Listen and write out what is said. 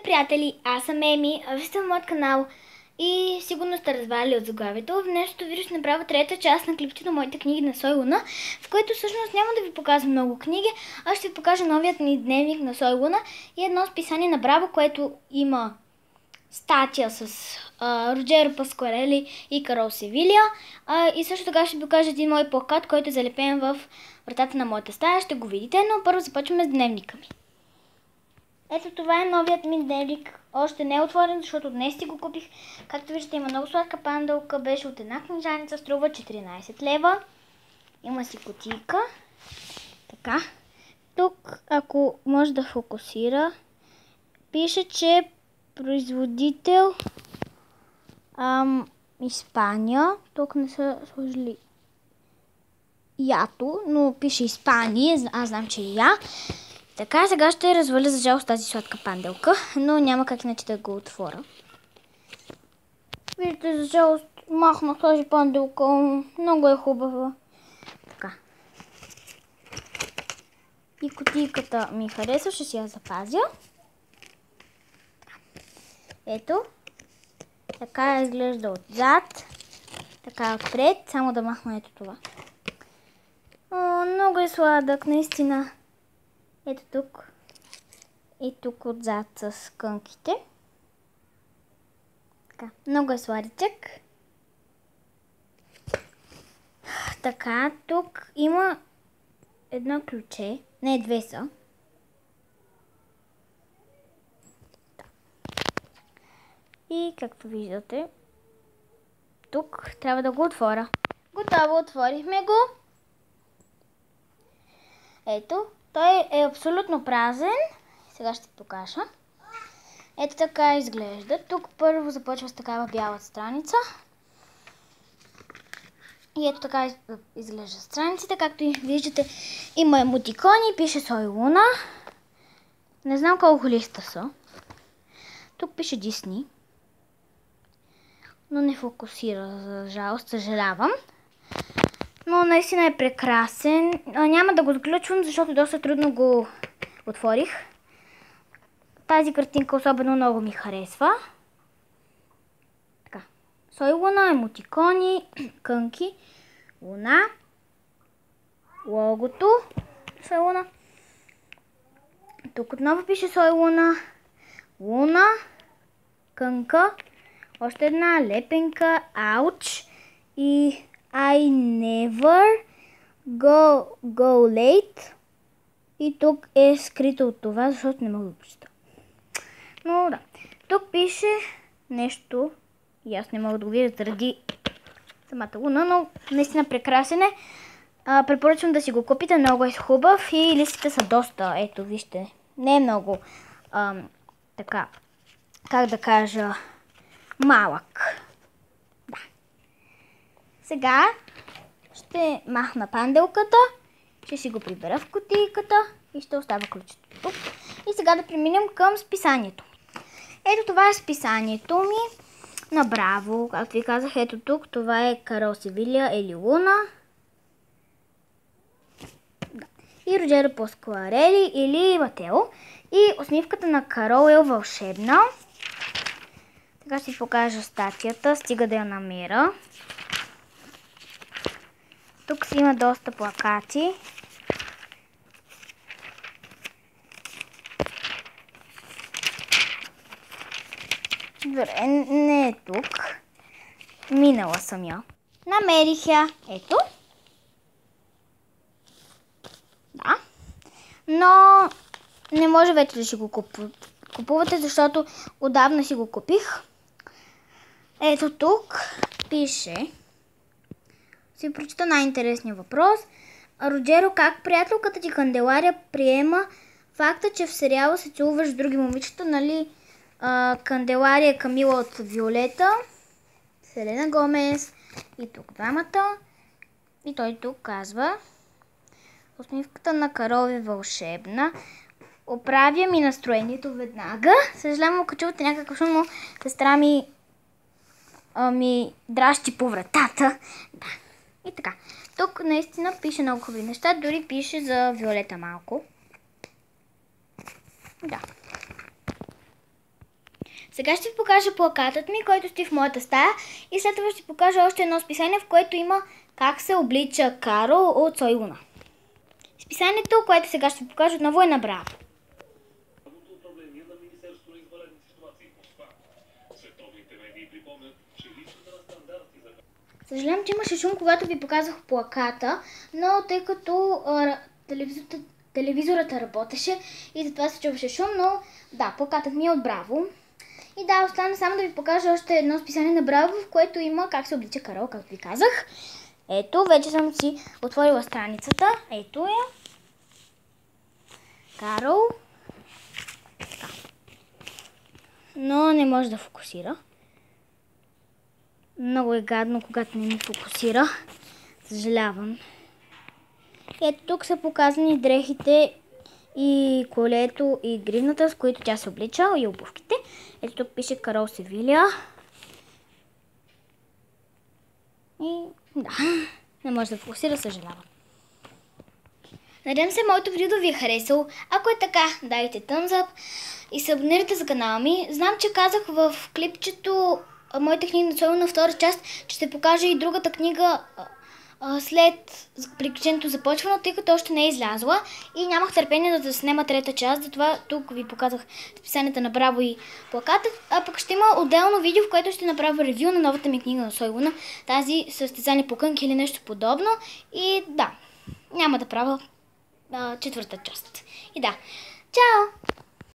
Приятели, аз съм Еми, а вие сте в моят канал и сигурно сте разбрали от заглавието. В днешното видео ще направя трета част на клипчето на моите книги на Сой Луна, в което всъщност няма да ви показвам много книги, а ще ви покажа новият ми дневник на Сой Луна и едно списание на Браво, което има статия с Роджеро Паскуарели и Карол Севилия. И също така ще ви покажа един мой плакат, който е залепен в вратата на моята стая. Ще го видите, но първо започваме с дневника ми. Ето това е новият ми дневник. Още не е отворен, защото днес си го купих. Както виждате, има много сладка панделка. Беше от една книжаница, струва 14 лева. Има си кутийка. Така. Тук, ако може да фокусира, пише, че производител Испания. Тук не са сложили ято, но пише Испания. Аз знам, че е я. Така, сега ще разваля за жалост тази сладка панделка, но няма как иначе да го отворя. Виждате, за жалост махнах тази панделка, много е хубава. Така. И кутийката ми харесва, ще си я запазя. Ето. Така изглежда отзад. Така отпред, само да махна ето това. Много е сладък, наистина. Ето тук. И тук отзад с кънките. Така, много е сладичък. Така, тук има едно ключе. Не, две са. И както виждате, тук трябва да го отворя. Готово, отворихме го. Ето. Той е абсолютно празен. Сега ще покажа. Ето така изглежда. Тук първо започва с такава бяла страница. И ето така изглежда страниците. Както и виждате, има емотикони. Пише Сой Луна. Не знам колко листа са. Тук пише Дисни. Но не фокусира, за жалост. Съжалявам. Но наистина е прекрасен. Няма да го заключвам, защото доста трудно го отворих. Тази картинка особено много ми харесва. Така. Сой Луна, емотикони, кънки, луна, логото, Сой Луна. Тук отново пише Сой Луна, луна, кънка, още една лепенка, ауч и I never go late. И тук е скрито от това, защото не мога да прочета. Но да. Тук пише нещо. И аз не мога да го видя заради самата луна, но наистина прекрасен е. Препоръчвам да си го купите. Много е хубав и листите са доста. Ето, вижте. Не е много така, как да кажа, малък. Сега ще махна панделката, ще си го прибера в кутийката и ще оставя ключето тук. И сега да преминем към списанието. Ето това е списанието ми на Браво. Както ви казах, ето тук, това е Карол Севилия или Луна. И Роджеро Паскуарели или Матео. И усмивката на Карол е вълшебна. Сега ще ви покажа статията, стига да я намеря. Тук си има доста плакати. Добре, не е тук. Минала съм я. Намерих я. Ето. Да. Но не може вече да си го купувате, защото отдавна си го купих. Ето тук пише. Си прочита най-интересния въпрос. Роджеро, как приятелката ти Канделария приема факта, че в сериала се целуваш с други момичета, нали? Канделария, Камила от Виолета, Селена Гомес и тук двамата. И той тук казва: усмивката на Карол е вълшебна. Оправя ми настроението веднага. Съжалявам, ако чувате някакъв шум, но сестра ми ми дращи по вратата. Да. И така. Тук наистина пише много хубави неща. Дори пише за Виолета малко. Да. Сега ще ви покажа плакатът ми, който стои в моята стая, и след това ще ви покажа още едно списание, в което има как се облича Карол от Сой Луна. Списанието, което сега ще ви покажа, отново е на Браво. Съжалявам, че имаше шум, когато ви показах плаката, но тъй като телевизорът работеше и затова се чуваше шум, но да, плакатът ми е от Браво. И да, остана само да ви покажа още едно списание на Браво, в което има как се облича Карол, както ви казах. Ето, вече съм си отворила страницата. Ето я. Карол. Така. Но не може да фокусира. Много е гадно, когато не ми фокусира. Съжалявам. Ето тук са показани дрехите и колето и гривната, с които тя се облича, и обувките. Ето тук пише Карол Севилия. И да, не може да фокусира, съжалявам. Надявам се моето видео да ви е харесало. Ако е така, дайте thumbs up и се абонирайте за канала ми. Знам, че казах в клипчето моите книги на Сой Луна втора част, че ще покажа и другата книга след приключението започвано, тъй като още не е излязла и нямах търпение да снема трета част, затова тук ви показах списанията на Браво и плаката, а пък ще има отделно видео, в което ще направя ревю на новата ми книга на Сой Луна, тази състезание по кънки или нещо подобно, и да, няма да правя четвърта част. И да, чао!